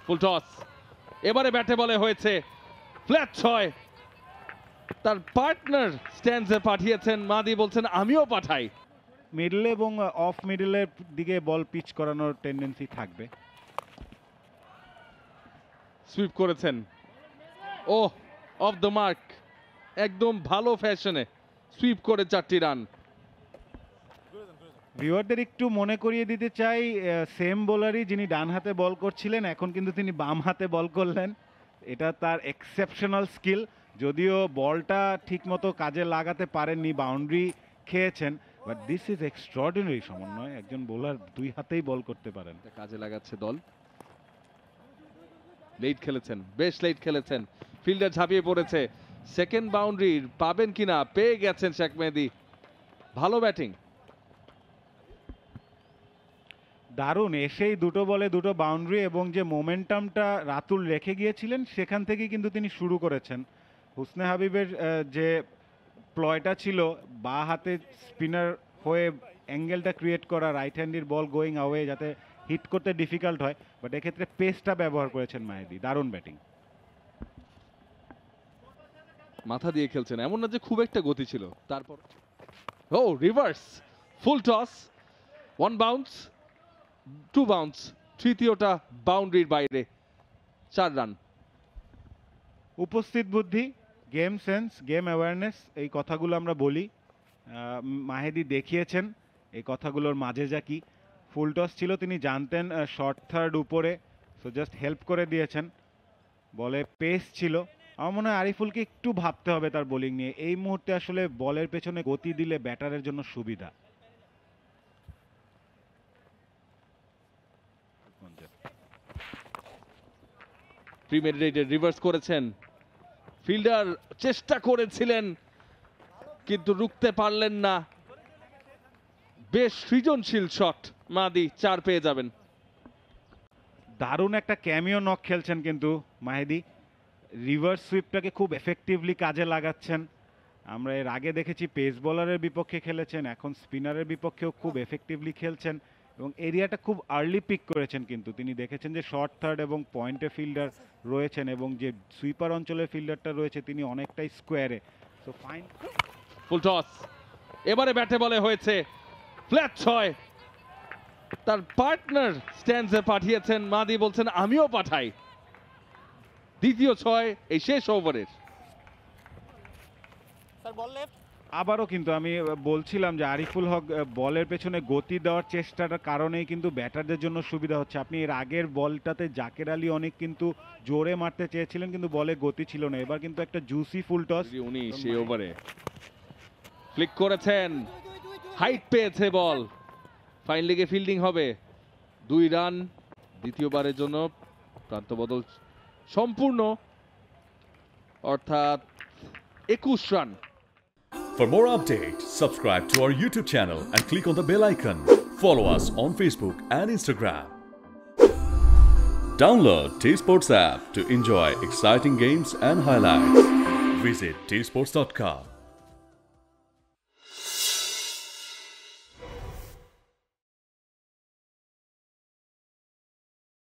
Full toss, এবারে ব্যাটে বলে হয়েছে ফ্ল্যাট 6। তার পার্টনার স্ট্যান্ডসে পাঠিয়েছেন, মাদি বলছেন আমিও পাঠাই। মিডল এবং অফ মিডলের দিকে বল পিচ করানোর টেন্ডেন্সি থাকবে। সুইপ করেছেন, ও অফ দ্য মার্ক, একদম ভালো ফ্যাশনে সুইপ করে 4টি রান। ভিউয়ারদের একটু মনে করিয়ে দিতে চাই, সেম বোলারই যিনি ডান হাতে বল করছিলেন এখন কিন্তু তিনি বাম হাতে বল করলেন। এটা তার এক্সেপশনাল স্কিল, যদিও বলটা ঠিকমতো কাজে লাগাতে পারেননি, বাউন্ডারি খেয়েছেন, বাট দিস ইজ এক্সট্রাঅর্ডিনারি সমন্বয়। একজন বোলার দুই হাতেই বল করতে পারেন। কাজে লাগাচ্ছে দল। লেট খেলেছেন, বেশ লেট খেলেছেন, ফিল্ডার ঝাঁপিয়ে পড়েছে, সেকেন্ড বাউন্ডারি পাবেন কিনা, পেয়ে গেছেন শেখ মেহেদী। ভালো ব্যাটিং, দারুণ। এসেই দুটো বলে দুটো বাউন্ডারি এবং যে মোমেন্টামটা রাতুল রেখে গিয়েছিলেন সেখান থেকেই কিন্তু তিনি শুরু করেছেন। হুসনে হাবিবের যে প্লয়টা ছিল বা হাতে স্পিনার হয়ে অ্যাঙ্গেলটা ক্রিয়েট করা, রাইট হ্যান্ডের বল গোয়িং আওয়ে যাতে হিট করতে ডিফিকাল্ট হয়, বাট এক্ষেত্রে পেসটা ব্যবহার করেছেন মেহেদী। দারুণ ব্যাটিং। মাথা দিয়ে খেলছেন, এমন না যে খুব একটা গতি ছিল। তারপর ও reverse, full toss, 1 bounce, 2 bounce, তৃতীয়টা বাউন্ডারির বাইরে, 4 রান। উপস্থিত বুদ্ধি, গেম সেন্স, গেম অ্যাওয়ারনেস, এই কথাগুলো আমরা বলি, মাহেদি দেখিয়েছেন এই কথাগুলোর মাঝে যা কি। ফুল টস ছিল, তিনি জানতেন শর্ট থার্ড উপরে, সো জাস্ট হেল্প করে দিয়েছেন। বলে পেস ছিল, আমার মনে হয় আরিফুলকে একটু ভাবতে হবে তার বোলিং নিয়ে। এই মুহূর্তে আসলে বলের পেছনে গতি দিলে ব্যাটারের জন্য সুবিধা। প্রিমেডিটেড রিভার্স করেছেন, ফিল্ডার চেষ্টা করেছিলেন কিন্তু রুখতে পারলেন না। বেশ সৃজনশীল শট, মাদি 4 পেয়ে যাবেন। দারুণ একটা ক্যামিও নক খেলছেন কিন্তু মাহেদি, রিভার্স সুইপটাকে খুব এফেক্টিভলি কাজে লাগাচ্ছেন। আমরা এর আগে দেখেছি পেস বোলারের বিপক্ষে খেলেছেন, এখন স্পিনারের বিপক্ষেও খুব এফেক্টিভলি খেলছেন এবং এরিয়াটা খুব আর্লি পিক করেছেন। কিন্তু তিনি দেখেছেন যে শর্ট থার্ড এবং পয়েন্টে ফিল্ডার রয়েছেন এবং যে সুইপার অঞ্চলের ফিল্ডারটা রয়েছে তিনি অনেকটাই স্কোয়ারে। So fine. ফুল টস, এবারে ব্যাটে বলে হয়েছে ফ্ল্যাট 6। তার পার্টনার স্ট্যান্ডসে পাঠিয়েছেন, মাদি বলছেন আমিও পাঠাই। দ্বিতীয় 6 এই শেষ ওভারের। আবারও কিন্তু আমি বলছিলাম যে আরিফুল হক বলের পেছনে গতি দেওয়ার চেষ্টাটার কারণেই কিন্তু ব্যাটারদের জন্য সুবিধা হচ্ছে। আপনি এর আগের বলটাতে জাকের আলী অনেক কিন্তু জোরে মারতে চেয়েছিলেন কিন্তু বলে গতি ছিল না, এবার কিন্তু একটা জুসি ফুল টস। উনি সেই ওভারে ফ্লিক করেছেন, হাইট পেয়েছে বল, ফাইন লেগে ফিল্ডিং হবে। 2 রান, দ্বিতীয়বারের জন্য প্রান্ত বদল সম্পূর্ণ, অর্থাৎ 21 run. For more updates, subscribe to our YouTube channel and click on the bell icon. Follow us on Facebook and Instagram. Download T-Sports app to enjoy exciting games and highlights. Visit tsports.com.